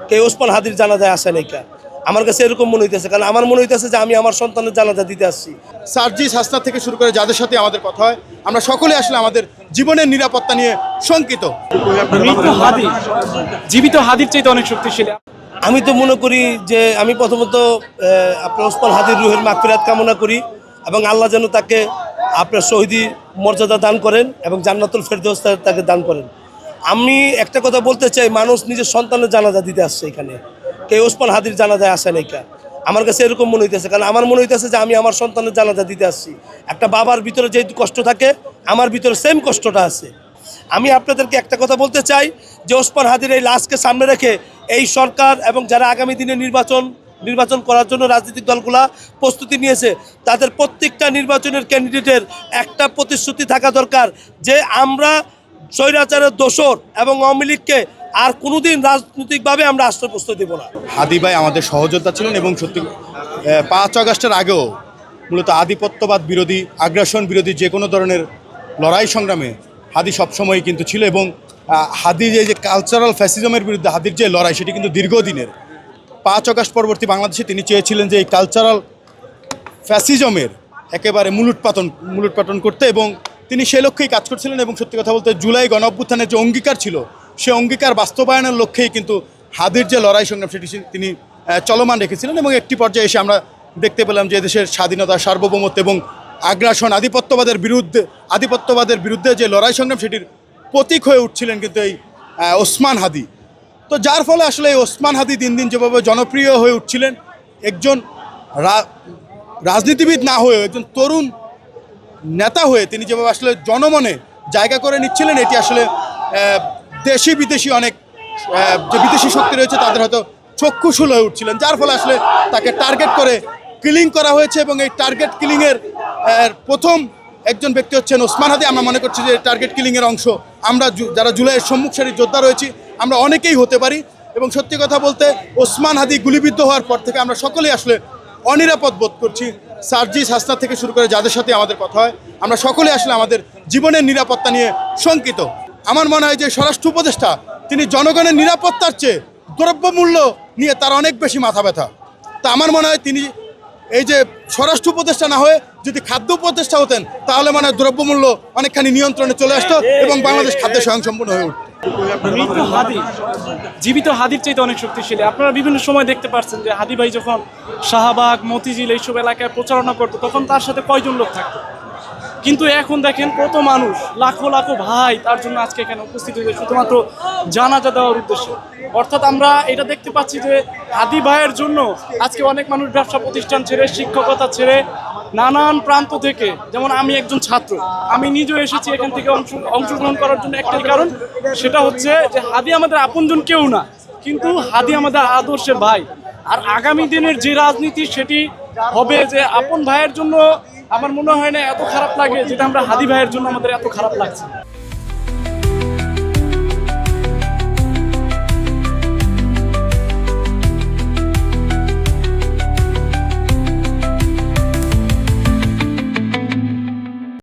কে ওসমান হাদির জানাজায় আসে নাই কা। আমার কাছে এরকম মনে হইতেছে, কারণ আমার মনে হইতেছে যে আমি আমার সন্তানের জানাজা দিতে আসছি। সার্জিস হাসনাত থেকে শুরু করে যাদের সাথে আমাদের কথা হয়, আমরা সকলে আসলে আমাদের জীবনের নিরাপত্তা নিয়ে শঙ্কিত। মৃত্যু হাদি জীবিত হাদির চাইতে অনেক শক্তিশালী। আমি তো মনে করি যে আমি প্রথমত আপনার ওসমান হাদির রুহের মাগফিরাত কামনা করি এবং আল্লাহ যেন তাকে আপনার শহীদি মর্যাদা দান করেন এবং জান্নাতুল ফেরদৌস তাকে দান করেন। আমি একটা কথা বলতে চাই, মানুষ নিজের সন্তানের জানাজা দিতে আসছে এখানে, কে ওসমান হাদির জানাজায় আসে নাই কা। আমার কাছে এরকম মনে হইতেছে, কারণ আমার মনে হইতেছে যে আমি আমার সন্তানের জানাজা দিতে আসছি। একটা বাবার ভিতরে যে কষ্ট থাকে, আমার ভিতরে সেম কষ্টটা আছে। আমি আপনাদেরকে একটা কথা বলতে চাই যে ওসমান হাদির এই লাশকে সামনে রেখে এই সরকার এবং যারা আগামী দিনে নির্বাচন করার জন্য রাজনৈতিক দলগুলা প্রস্তুতি নিয়েছে, তাদের প্রত্যেকটা নির্বাচনের ক্যান্ডিডেটের একটা প্রতিশ্রুতি থাকা দরকার যে আমরা স্বৈরাচারের দোসর এবং আওয়ামী লীগকে আর কোনোদিন রাজনৈতিকভাবে আমরা আশ্রয় প্রশ্রয় দেব না। হাদি ভাই আমাদের সহযোদ্ধা ছিলেন এবং সত্যি 5 আগস্টের আগেও মূলত আধিপত্যবাদ বিরোধী, আগ্রাসন বিরোধী যে কোনো ধরনের লড়াই সংগ্রামে হাদি সবসময়ই কিন্তু ছিল এবং হাদির যে কালচারাল ফ্যাসিজমের বিরুদ্ধে হাদির যে লড়াই সেটি কিন্তু দীর্ঘদিনের। 5 আগস্ট পরবর্তী বাংলাদেশে তিনি চেয়েছিলেন যে এই কালচারাল ফ্যাসিজমের একেবারে মূলোৎপাটন করতে এবং তিনি সে লক্ষ্যেই কাজ করছিলেন এবং সত্যি কথা বলতে জুলাই গণ অভ্যুত্থানের যে অঙ্গীকার ছিল সে অঙ্গীকার বাস্তবায়নের লক্ষ্যেই কিন্তু হাদির যে লড়াই সংগ্রাম সেটি তিনি চলমান রেখেছিলেন এবং একটি পর্যায়ে এসে আমরা দেখতে পেলাম যে দেশের স্বাধীনতা, সার্বভৌমত্ব এবং আগ্রাসন আধিপত্যবাদের বিরুদ্ধে যে লড়াই সংগ্রাম সেটির প্রতীক হয়ে উঠছিলেন কিন্তু এই ওসমান হাদি। তো যার ফলে আসলে এই ওসমান হাদি দিন দিন যেভাবে জনপ্রিয় হয়ে উঠছিলেন, একজন রাজনীতিবিদ না হয়েও একজন তরুণ নেতা হয়ে তিনি যেভাবে আসলে জনমনে জায়গা করে নিচ্ছিলেন, এটি আসলে দেশি বিদেশি অনেক যে বিদেশি শক্তি রয়েছে তাদের হয়তো চক্ষুশূল হয়ে উঠছিলেন, যার ফলে আসলে তাকে টার্গেট করে কিলিং করা হয়েছে এবং এই টার্গেট কিলিংয়ের প্রথম একজন ব্যক্তি হচ্ছেন ওসমান হাদি। আমরা মনে করছি যে টার্গেট কিলিংয়ের অংশ আমরা যারা জুলাইয়ের সম্মুখ সারির যোদ্ধা রয়েছি আমরা অনেকেই হতে পারি এবং সত্যি কথা বলতে ওসমান হাদি গুলিবিদ্ধ হওয়ার পর থেকে আমরা সকলেই আসলে অনিরাপদ বোধ করছি। সার্জিস হাসনাত থেকে শুরু করে যাদের সাথে আমাদের কথা হয়, আমরা সকলে আসলে আমাদের জীবনের নিরাপত্তা নিয়ে শঙ্কিত। আমার মনে হয় যে স্বরাষ্ট্র উপদেষ্টা তিনি জনগণের নিরাপত্তার চেয়ে দ্রব্যমূল্য নিয়ে তার অনেক বেশি মাথা ব্যথা। তা আমার মনে হয় তিনি এই যে স্বরাষ্ট্র উপদেষ্টা না হয়ে যদি খাদ্য উপদেষ্টা হতেন তাহলে মনে হয় দ্রব্যমূল্য অনেকখানি নিয়ন্ত্রণে চলে আসতো এবং বাংলাদেশ খাদ্য স্বয়ংসম্পূর্ণ হয়ে উঠত। মৃত্যু হাদি জীবিত হাদির চাইতে অনেক শক্তিশালী। আপনারা বিভিন্ন সময় দেখতে পাচ্ছেন যে হাদি ভাই যখন শাহবাগ, মতিঝিল এইসব এলাকায় প্রচারণা করতো তখন তার সাথে কয়জন লোক থাকতো, কিন্তু এখন দেখেন কত মানুষ, লাখো লাখো ভাই তার জন্য আজকে এখানে উপস্থিত হয়েছে শুধুমাত্র জানাজা দেওয়ার উদ্দেশ্যে। অর্থাৎ আমরা এটা দেখতে পাচ্ছি যে হাদি ভাইয়ের জন্য আজকে অনেক মানুষ ব্যবসা প্রতিষ্ঠান ছেড়ে, শিক্ষকতা ছেড়ে নানান প্রান্ত থেকে, যেমন আমি একজন ছাত্র, আমি নিজেও এসেছি এখান থেকে অংশগ্রহণ করার জন্য একটাই কারণ, সেটা হচ্ছে যে হাদি আমাদের আপনজন কেউ না, কিন্তু হাদি আমাদের আদর্শের ভাই। আর আগামী দিনের যে রাজনীতি সেটি হবে যে আপন ভাইয়ের জন্য আমার মনে হয় না এত খারাপ লাগে যেটা আমরা হাদি ভাইয়ের জন্য আমাদের এত খারাপ লাগছে।